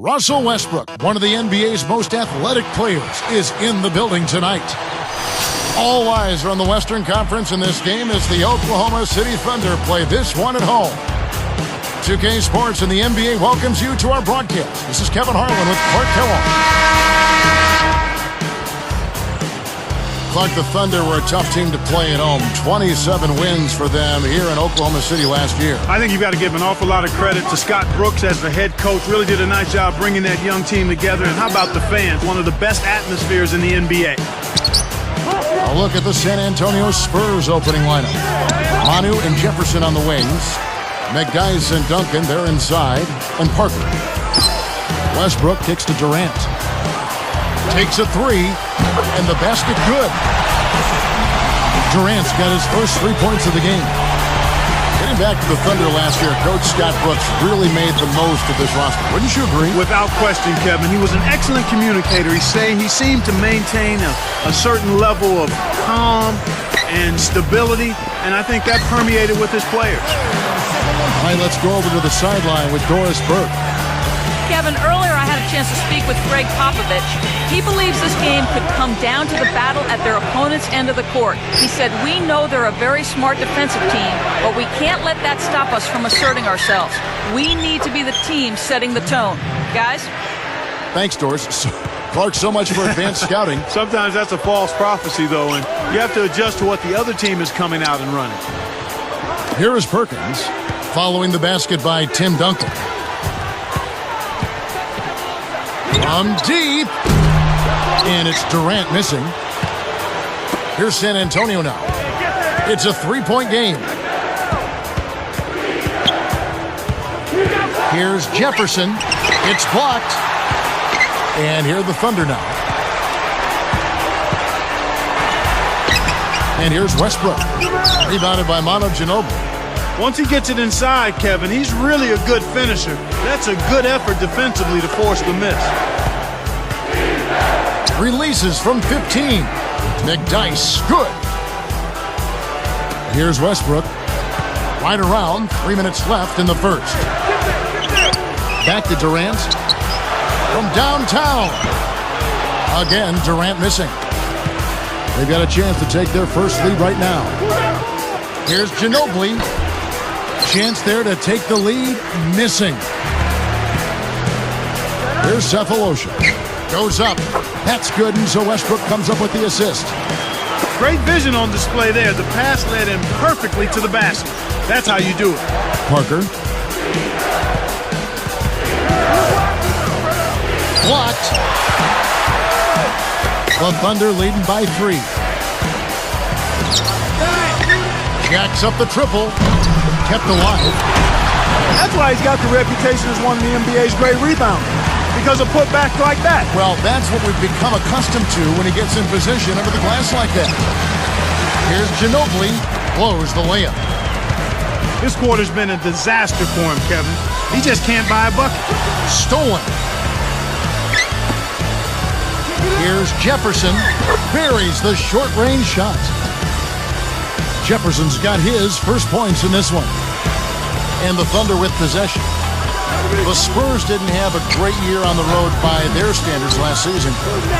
Russell Westbrook, one of the NBA's most athletic players, is in the building tonight. All eyes are on the Western Conference in this game as the Oklahoma City Thunder play this one at home. 2K Sports and the NBA welcomes you to our broadcast. This is Kevin Harlan with Clark Kellogg. Clark, the Thunder were a tough team to play at home. 27 wins for them here in Oklahoma City last year. I think you've got to give an awful lot of credit to Scott Brooks as the head coach. Really did a nice job bringing that young team together. And how about the fans? One of the best atmospheres in the NBA. A look at the San Antonio Spurs opening lineup. Manu and Jefferson on the wings. McDyess and Duncan, they're inside. And Parker. Westbrook kicks to Durant. Takes a three, and the basket good. Durant's got his first 3 points of the game. Getting back to the Thunder last year, Coach Scott Brooks really made the most of this roster. Wouldn't you agree? Without question, Kevin. He was an excellent communicator. He seemed to maintain a certain level of calm and stability, and I think that permeated with his players. All right, let's go over to the sideline with Doris Burke. Kevin, earlier I had a chance to speak with Greg Popovich. He believes this game could come down to the battle at their opponent's end of the court. He said, we know they're a very smart defensive team, but we can't let that stop us from asserting ourselves. We need to be the team setting the tone. Guys? Thanks, Doris. Clark, so much for advanced scouting. Sometimes that's a false prophecy, though, and you have to adjust to what the other team is coming out and running. Here is Perkins, following the basket by Tim Duncan. From deep, and it's Durant missing. Here's San Antonio now. It's a three-point game. Here's Jefferson. It's blocked. And here are the Thunder now. And here's Westbrook. Rebounded by Manu Ginobili. Once he gets it inside, Kevin, he's really a good finisher. That's a good effort defensively to force the miss. Releases from 15. McDyess, good. Here's Westbrook. Right around, 3 minutes left in the first. Back to Durant. From downtown. Again, Durant missing. They've got a chance to take their first lead right now. Here's Ginobili. Chance there to take the lead. Missing. Here's Cephalosha. Goes up. That's good, and so Westbrook comes up with the assist. Great vision on display there. The pass led him perfectly to the basket. That's how you do it. Parker. Blocked. The Thunder leading by 3. Jacks up the triple. Kept alive. That's why he's got the reputation as one of the NBA's great rebounders. Because of putbacks like that. Well, that's what we've become accustomed to when he gets in position under the glass like that. Here's Ginobili. Blows the layup. This quarter's been a disaster for him, Kevin. He just can't buy a bucket. Stolen. Here's Jefferson. Buries the short-range shot. Jefferson's got his first points in this one. And the Thunder with possession. The Spurs didn't have a great year on the road by their standards last season.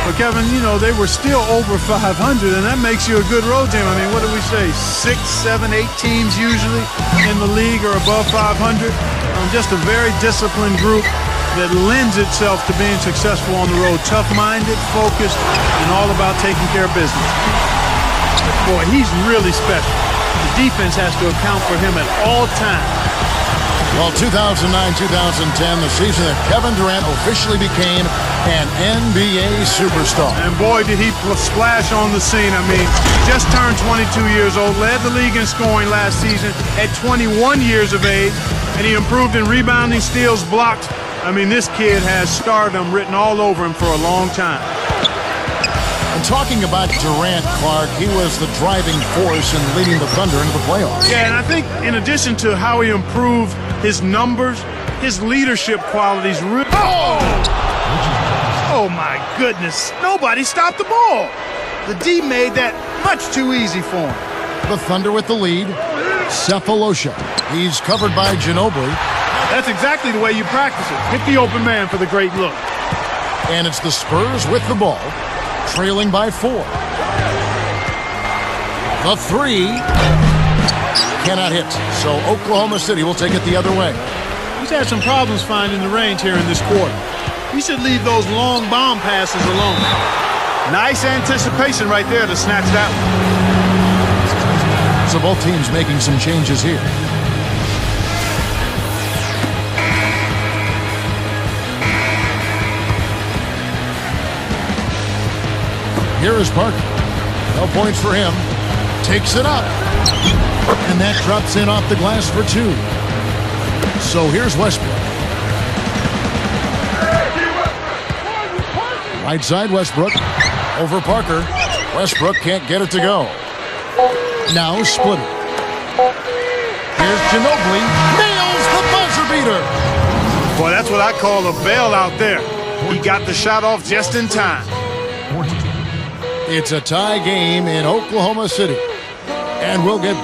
But Kevin, you know, they were still over 500, and that makes you a good road team. I mean, what do we say? 6, 7, 8 teams usually in the league are above 500. Just a very disciplined group that lends itself to being successful on the road. Tough-minded, focused, and all about taking care of business. Boy, he's really special. The defense has to account for him at all times. Well, 2009-2010, the season that Kevin Durant officially became an NBA superstar. And boy, did he splash on the scene. I mean, just turned 22 years old, led the league in scoring last season at 21 years of age, and he improved in rebounding, steals, blocks. I mean, this kid has stardom written all over him for a long time. And talking about Durant, Clark, he was the driving force in leading the Thunder into the playoffs. Yeah, and I think in addition to how he improved his numbers, his leadership qualities really... Oh, my goodness. Nobody stopped the ball. The D made that much too easy for him. The Thunder with the lead. Cephalosha. He's covered by Ginobili. That's exactly the way you practice it. Hit the open man for the great look. And it's the Spurs with the ball, trailing by 4. The 3 cannot hit, so Oklahoma City will take it the other way. He's had some problems finding the range here in this quarter. He should leave those long bomb passes alone. Nice anticipation right there to snatch that one. So both teams making some changes here. Here is Parker. No points for him. Takes it up. And that drops in off the glass for 2. So here's Westbrook. Right side Westbrook. Over Parker. Westbrook can't get it to go. Now split it. Here's Ginobili. Nails the buzzer beater. Boy, that's what I call a bailout there. He got the shot off just in time. It's a tie game in Oklahoma City. And we'll get...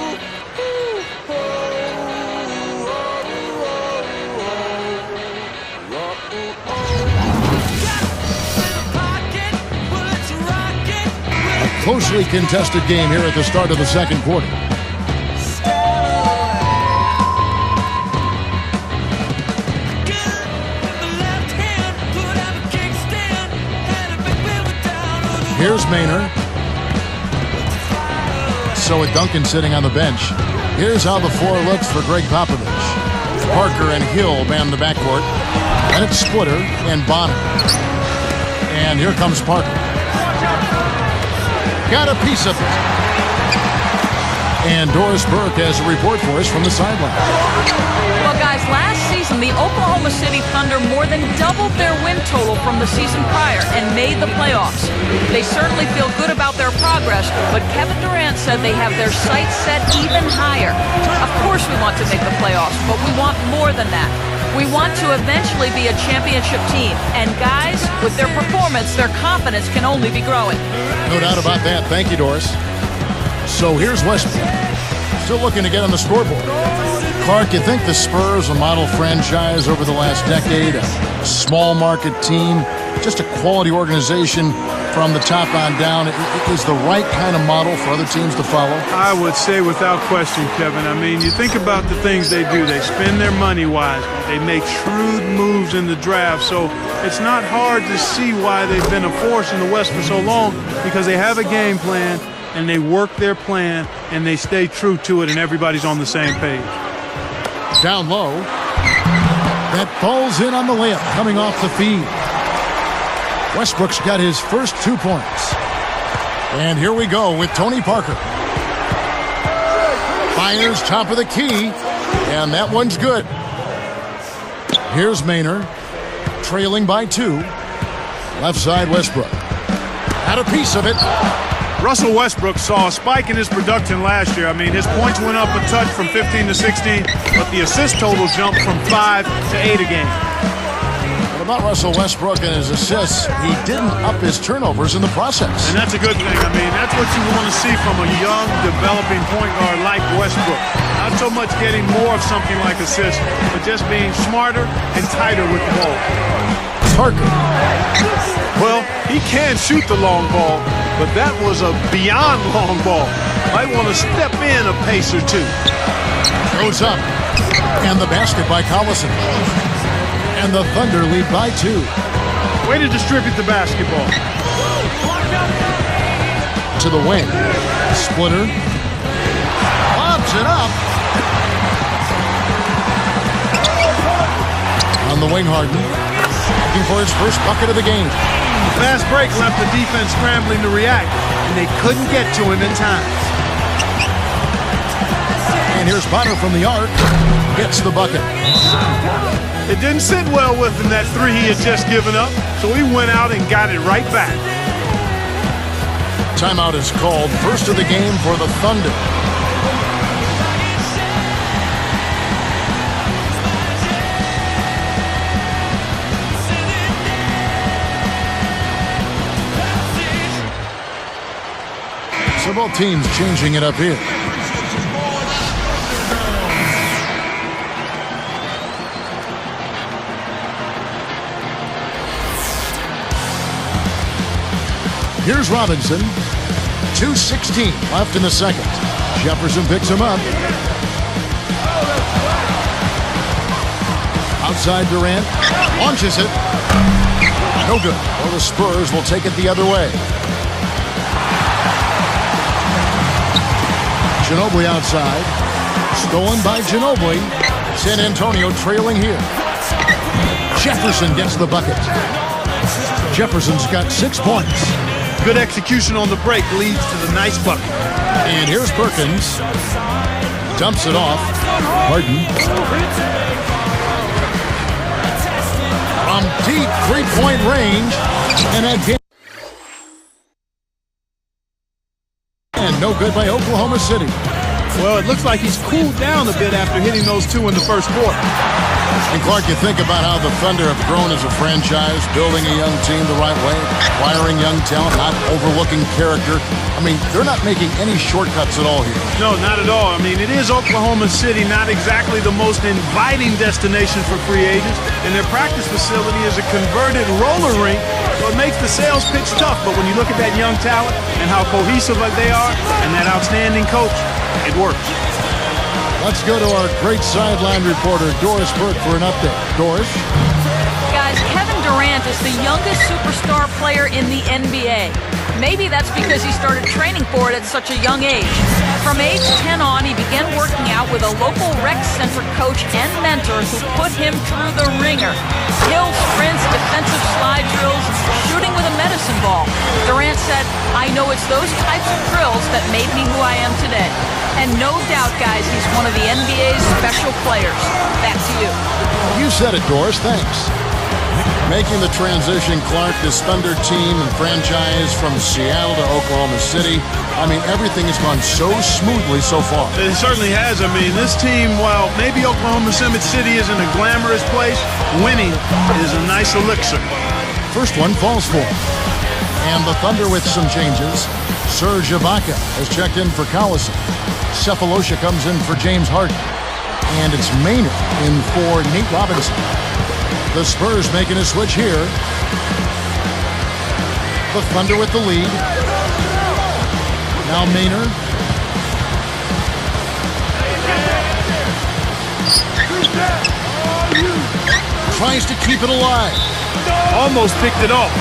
a closely contested game here at the start of the second quarter. Here's Maynard. So with Duncan sitting on the bench, here's how the floor looks for Greg Popovich. Parker and Hill man the backcourt. And it's Splitter and Bonner. And here comes Parker. Got a piece of it. And Doris Burke has a report for us from the sideline. Well, guys, last season, the Oklahoma City Thunder more than doubled their win total from the season prior and made the playoffs. They certainly feel good about their progress, but Kevin Durant said they have their sights set even higher. Of course we want to make the playoffs, but we want more than that. We want to eventually be a championship team. And guys, with their performance, their confidence can only be growing. No doubt about that. Thank you, Doris. So here's Westbrook. Still looking to get on the scoreboard. Clark, you think the Spurs, a model franchise over the last decade, a small market team, just a quality organization from the top on down, is the right kind of model for other teams to follow? I would say without question, Kevin. I mean, you think about the things they do. They spend their money wisely. They make shrewd moves in the draft. So it's not hard to see why they've been a force in the West for so long, because they have a game plan and they work their plan and they stay true to it, and everybody's on the same page. Down low. That falls in on the layup coming off the feed. Westbrook's got his first 2 points. And here we go with Tony Parker. Fires top of the key, and that one's good. Here's Maynard, trailing by 2. Left side Westbrook. Had a piece of it. Russell Westbrook saw a spike in his production last year. I mean, his points went up a touch from 15 to 16, but the assist total jumped from 5 to 8 a game. What about Russell Westbrook and his assists? He didn't up his turnovers in the process. And that's a good thing. I mean, that's what you want to see from a young, developing point guard like Westbrook. Not so much getting more of something like assists, but just being smarter and tighter with the ball. Parker. Well, he can shoot the long ball, but that was a beyond long ball. Might want to step in a pace or two. Goes up. And the basket by Collison. And the Thunder lead by 2. Way to distribute the basketball. To the wing. Splitter. Lobs it up. On the wing, Harden. Looking for his first bucket of the game. Fast break left the defense scrambling to react, and they couldn't get to him in time. And here's Bonner from the arc. Gets the bucket. It didn't sit well with him, that 3 he had just given up, so he went out and got it right back. Timeout is called. First of the game for the Thunder. So both teams changing it up here. Here's Robinson. 2:16 left in the second. Jefferson picks him up. Outside Durant. Launches it. No good. Well, the Spurs will take it the other way. Ginobili outside. Stolen by Ginobili. San Antonio trailing here. Jefferson gets the bucket. Jefferson's got 6 points. Good execution on the break leads to the nice bucket. And here's Perkins. Dumps it off. Harden. From deep three-point range. And again. And no good by Oklahoma City. Well, it looks like he's cooled down a bit after hitting those two in the first quarter. And Clark, you think about how the Thunder have grown as a franchise, building a young team the right way, acquiring young talent, not overlooking character. I mean, they're not making any shortcuts at all here. No, not at all. I mean, it is Oklahoma City, not exactly the most inviting destination for free agents, and their practice facility is a converted roller rink, so it makes the sales pitch tough. But when you look at that young talent and how cohesive they are and that outstanding coach, it works. Let's go to our great sideline reporter, Doris Burke, for an update. Doris? Guys, Kevin Durant is the youngest superstar player in the NBA. Maybe that's because he started training for it at such a young age. From age 10 on, he began working out with a local rec center coach and mentor who put him through the ringer. Hill sprints, defensive slide drills, shooting with a medicine ball. Durant said, "I know it's those types of drills that made me who I am today." And no doubt, guys, he's one of the NBA's special players. Back to you. You said it, Doris. Thanks. Making the transition, Clark, this Thunder team and franchise from Seattle to Oklahoma City. I mean, everything has gone so smoothly so far. It certainly has. I mean, this team, while maybe Oklahoma City isn't a glamorous place, winning is a nice elixir. First one falls for him. And the Thunder with some changes. Serge Ibaka has checked in for Collison. Cephalosha comes in for James Harden. And it's Maynard in for Nate Robinson. The Spurs making a switch here. The Thunder with the lead. Now Maynard. Tries to keep it alive. Almost picked it off.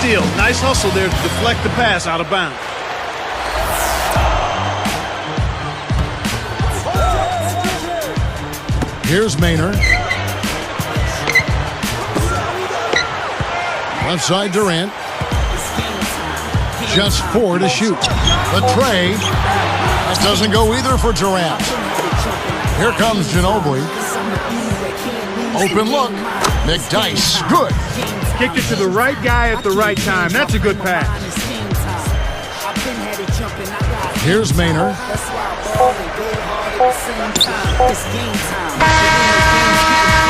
Steal. Nice hustle there to deflect the pass out of bounds. Here's Maynard. Left side Durant. Just 4 to shoot. The tray. That doesn't go either for Durant. Here comes Ginobili. Open look. McDyess. Good. Kicked it to the right guy at the right time. That's a good pass. Here's Maynard.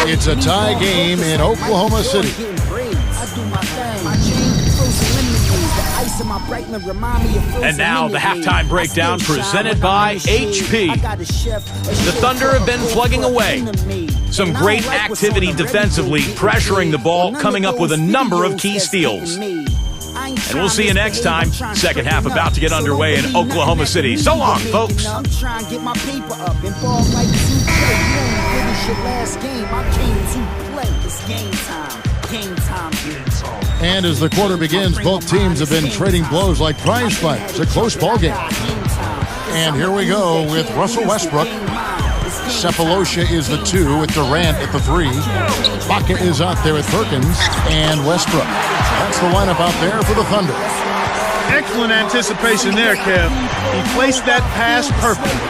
It's a tie game in Oklahoma City. And now the halftime breakdown presented by HP. The Thunder have been plugging away. Some great activity defensively, pressuring the ball, coming up with a number of key steals. And we'll see you next time. Second half about to get underway in Oklahoma City. So long, folks. I'm trying to get my paper up and ball like 2K. You only finish your last game. I came to play. It's game time. Game time. And as the quarter begins, both teams have been trading blows like prize fights. A close ball game. And here we go with Russell Westbrook. Cephalosha is the 2 with Durant at the 3. Baca is out there with Perkins and Westbrook. That's the lineup out there for the Thunder. Excellent anticipation there, Kev. He placed that pass perfectly.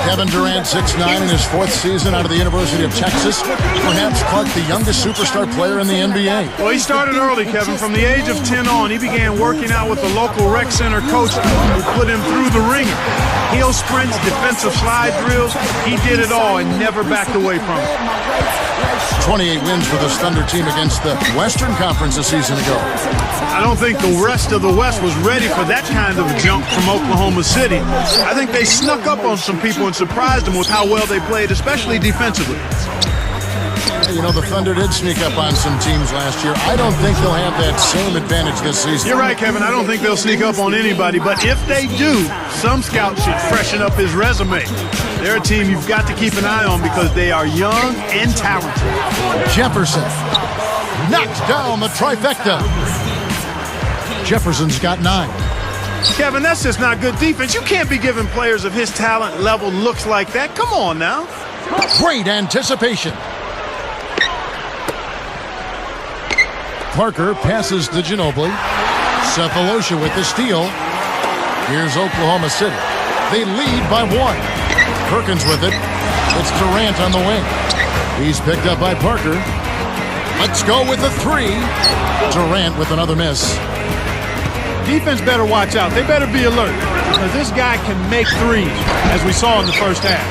Kevin Durant, 6'9", in his 4th season out of the University of Texas. Perhaps Clark, the youngest superstar player in the NBA. Well, he started early, Kevin. From the age of 10 on, he began working out with the local rec center coach who put him through the ringer. Heel sprints, defensive slide drills. He did it all and never backed away from it. 28 wins for this Thunder team against the Western Conference a season ago. I don't think the rest of the West was ready for that kind of jump from Oklahoma City. I think they snuck up on some people and surprised them with how well they played, especially defensively. You know, the Thunder did sneak up on some teams last year. I don't think they'll have that same advantage this season. You're right, Kevin. I don't think they'll sneak up on anybody. But if they do, some scout should freshen up his resume. They're a team you've got to keep an eye on because they are young and talented. Jefferson knocks down the trifecta. Jefferson's got 9. Kevin, that's just not good defense. You can't be giving players of his talent level looks like that. Come on now. Great anticipation. Parker passes to Ginobili. Cephalosha with the steal. Here's Oklahoma City. They lead by 1. Perkins with it. It's Durant on the wing. He's picked up by Parker. Let's go with the 3. Durant with another miss. Defense better watch out. They better be alert because this guy can make threes, as we saw in the first half.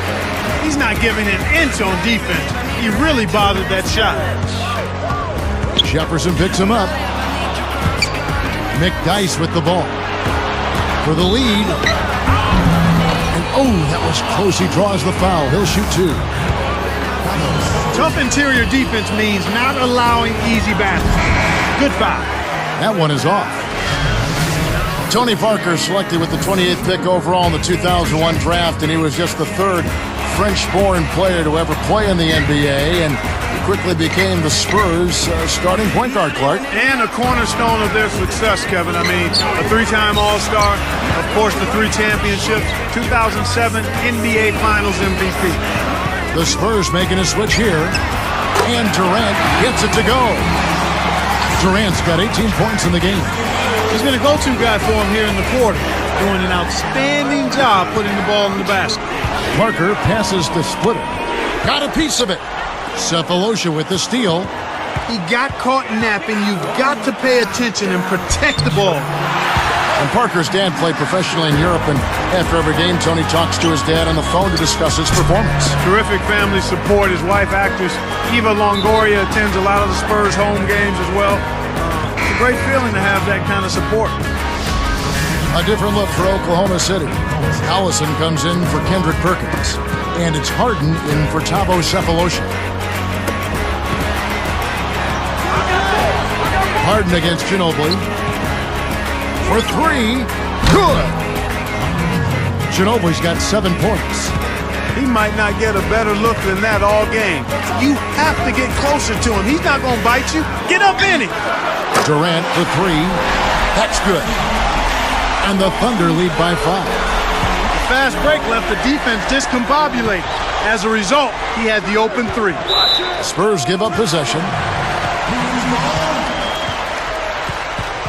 He's not giving an inch on defense. He really bothered that shot. Jefferson picks him up. McDyess with the ball. For the lead. And oh, that was close. He draws the foul. He'll shoot 2. Tough interior defense means not allowing easy baskets. Good foul. That one is off. Tony Parker selected with the 28th pick overall in the 2001 draft, and he was just the 3rd French-born player to ever play in the NBA, and quickly became the Spurs starting point guard, Clark. And a cornerstone of their success, Kevin. I mean, a 3-time All-Star, of course, the 3 championships, 2007 NBA Finals MVP. The Spurs making a switch here, and Durant gets it to go. Durant's got 18 points in the game. He's been a go-to guy for him here in the quarter, doing an outstanding job putting the ball in the basket. Parker passes to Splitter. Got a piece of it. Cephalosha with the steal. He got caught napping. You've got to pay attention and protect the ball. And Parker's dad played professionally in Europe, and after every game, Tony talks to his dad on the phone to discuss his performance. Terrific family support. His wife, actress Eva Longoria, attends a lot of the Spurs home games as well. It's a great feeling to have that kind of support. A different look for Oklahoma City. Allison comes in for Kendrick Perkins, and it's Harden in for Thabo Cephalosha. Harden against Ginobili. For 3. Good! Ginobili's got 7 points. He might not get a better look than that all game. You have to get closer to him. He's not going to bite you. Get up in it. Durant for 3. That's good. And the Thunder lead by 5. The fast break left the defense discombobulated. As a result, he had the open 3. Spurs give up possession.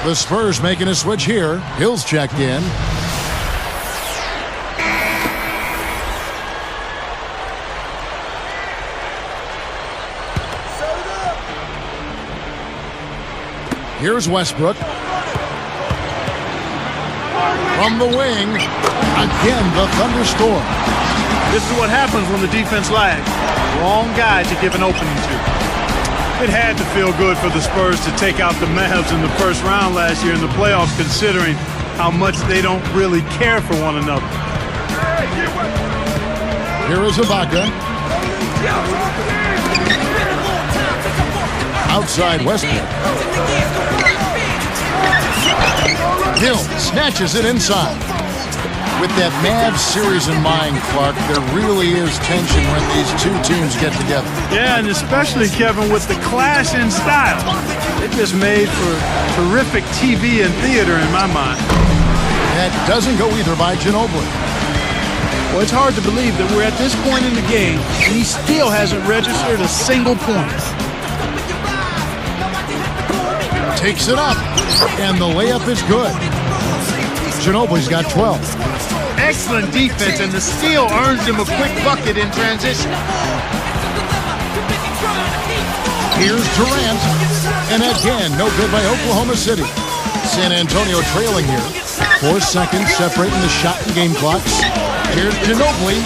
The Spurs making a switch here. Hill's checked in. Here's Westbrook. From the wing. Again, the Thunder score. This is what happens when the defense lags. Wrong guy to give an opening to. It had to feel good for the Spurs to take out the Mavs in the first round last year in the playoffs, considering how much they don't really care for one another. Here is Ibaka. Outside Westbrook. Hill snatches it inside. With that Mavs series in mind, Clark, there really is tension when these two teams get together. Yeah, and especially, Kevin, with the clash in style. It just made for terrific TV and theater in my mind. That doesn't go either by Ginobili. Well, it's hard to believe that we're at this point in the game, and he still hasn't registered a single point. Takes it up, and the layup is good. Ginobili's got 12. Excellent defense, and the steal earns him a quick bucket in transition. Here's Durant, and again, no good by Oklahoma City. San Antonio trailing here. 4 seconds separating the shot and game clocks. Here's Ginobili,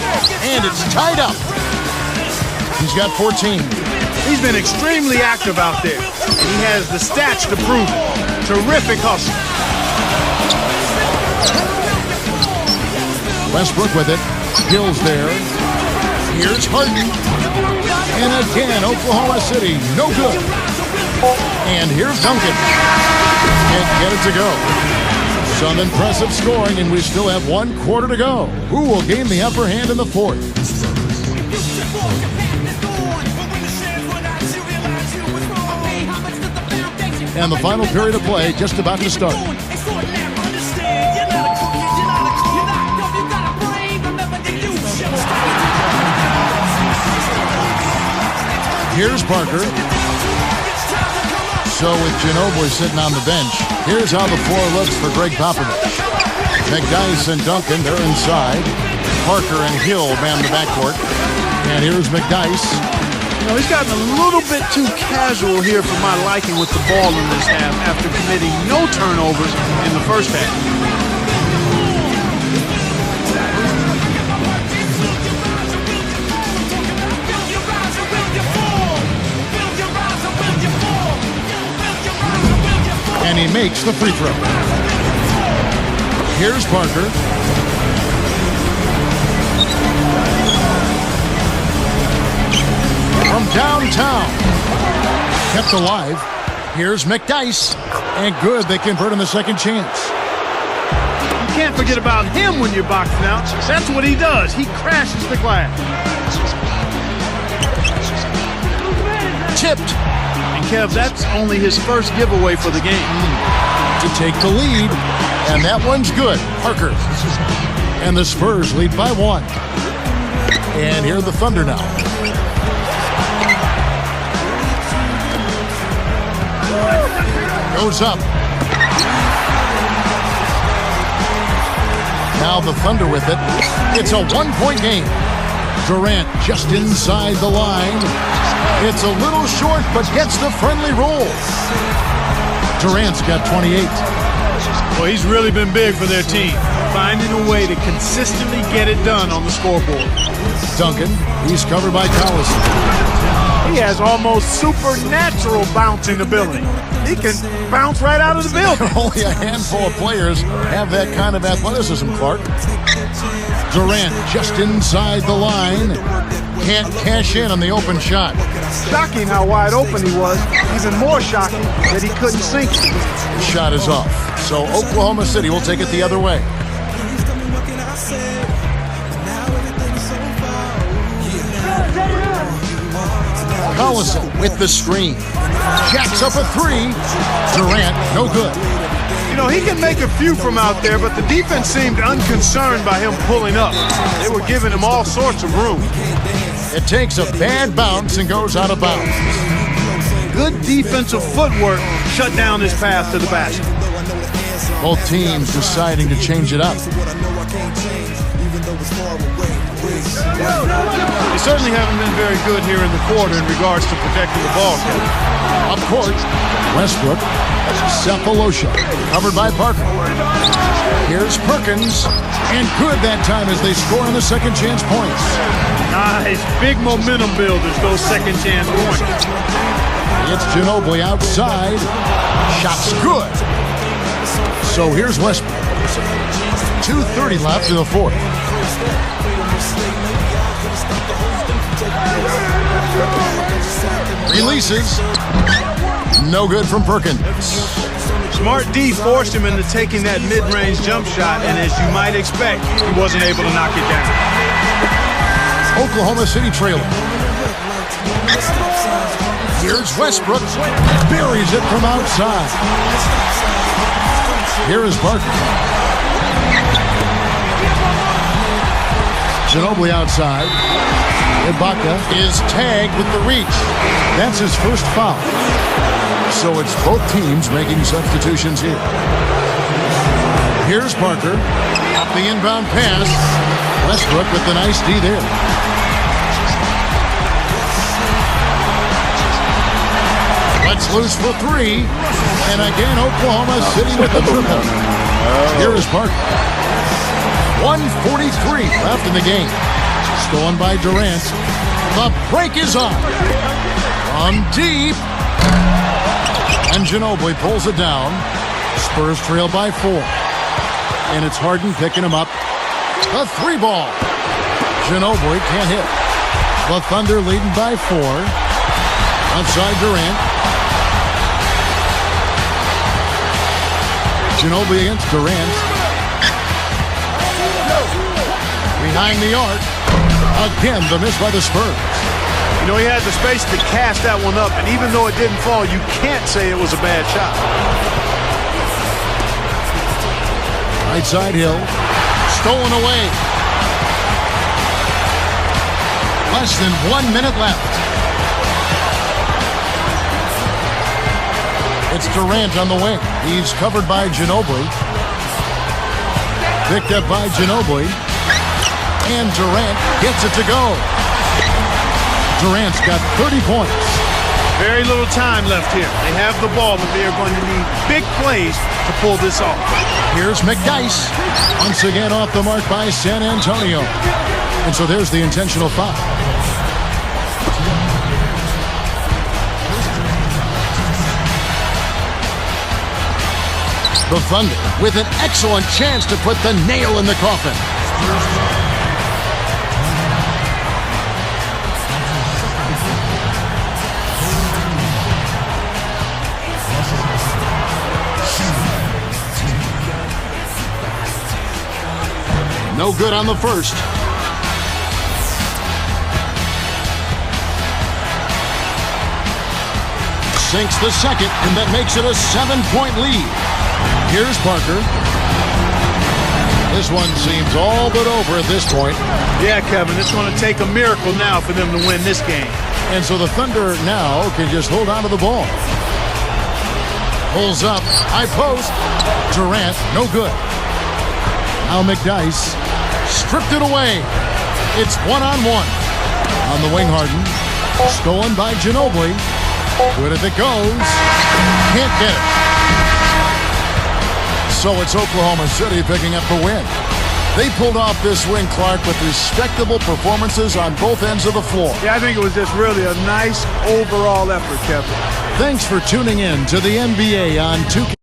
and it's tied up. He's got 14. He's been extremely active out there. He has the stats to prove it. Terrific hustle. Westbrook with it. Hill's there. Here's Harden. And again, Oklahoma City, no good. And here's Duncan. Can't get it to go. Some impressive scoring, and we still have 1 quarter to go. Who will gain the upper hand in the fourth? And the final period of play just about to start. Here's Parker. So with Ginobili sitting on the bench, here's how the floor looks for Greg Popovich. McDyess and Duncan, they're inside. Parker and Hill man the backcourt. And here's McDyess. You know, he's gotten a little bit too casual here for my liking with the ball in this half after committing no turnovers in the first half. And he makes the free throw. Here's Parker. From downtown. Kept alive. Here's McDyess. And good, they convert on the second chance. You can't forget about him when you're boxing out. That's what he does. He crashes the glass. Tipped. And Kev, that's only his first giveaway for the game. To take the lead. And that one's good. Parker. And the Spurs lead by 1. And here are the Thunder now. Goes up. Now the Thunder with it. It's a 1-point game. Durant just inside the line. It's a little short, but gets the friendly roll. Durant's got 28. Well, he's really been big for their team, finding a way to consistently get it done on the scoreboard. Duncan, he's covered by Collison. He has almost supernatural bouncing ability. He can bounce right out of the building. Only a handful of players have that kind of athleticism, Clark. Durant just inside the line. Can't cash in on the open shot. Shocking how wide open he was. Even more shocking that he couldn't sink it. Shot is off. So Oklahoma City will take it the other way. Collison with the screen. Jacks up a 3. Durant, no good. You know, he can make a few from out there, but the defense seemed unconcerned by him pulling up. They were giving him all sorts of room. It takes a bad bounce and goes out of bounds. Good defensive footwork shut down his path to the basket. Both teams deciding to change it up. They certainly haven't been very good here in the quarter in regards to protecting the ball. Up court, Westbrook, Cephalosha, covered by Parker. Here's Perkins, and good that time as they score on the second chance points. Nice, big momentum builders, those second chance points. It's Ginobili outside. Shot's good. So here's Westbrook. 2:30 left in the fourth. Releases. No good from Perkins. Smart D forced him into taking that mid-range jump shot, and as you might expect, he wasn't able to knock it down. Oklahoma City trailing. Here's Westbrook. Buries it from outside. Here is Parker. Ginobili outside. Ibaka is tagged with the reach. That's his first foul. So it's both teams making substitutions here. Here's Parker. Up the inbound pass. Westbrook with the nice D there. Let's loose for 3. And again, Oklahoma City with the triple. Here is Parker. 1:43 left in the game. Stolen by Durant. The break is on. From deep. And Ginobili pulls it down. Spurs trail by 4. And it's Harden picking him up. The 3 ball. Ginobili can't hit. The Thunder leading by 4. Outside Durant. Ginobili against Durant. Behind the arc. Again, the miss by the Spurs. You know, he had the space to cast that one up, and even though it didn't fall, you can't say it was a bad shot. Right side Hill. Stolen away. Less than 1 minute left. It's Durant on the wing. He's covered by Ginobili. Picked up by Ginobili. And Durant gets it to go. Durant's got 30 points. Very little time left here. They have the ball, but they are going to need big plays to pull this off. Here's McDyess. Once again off the mark by San Antonio. And so there's the intentional foul. The Thunder with an excellent chance to put the nail in the coffin. No good on the first. Sinks the second, and that makes it a 7-point lead. Here's Parker. This one seems all but over at this point. Yeah, Kevin, it's going to take a miracle now for them to win this game. And so the Thunder now can just hold on to the ball. Pulls up, high post. Durant, no good. Now McDyess stripped it away. It's 1-on-1. On the wing, Harden. Stolen by Ginobili. Good if it goes. Can't get it. So it's Oklahoma City picking up the win. They pulled off this win, Clark, with respectable performances on both ends of the floor. Yeah, I think it was just really a nice overall effort, Kevin. Thanks for tuning in to the NBA on 2K.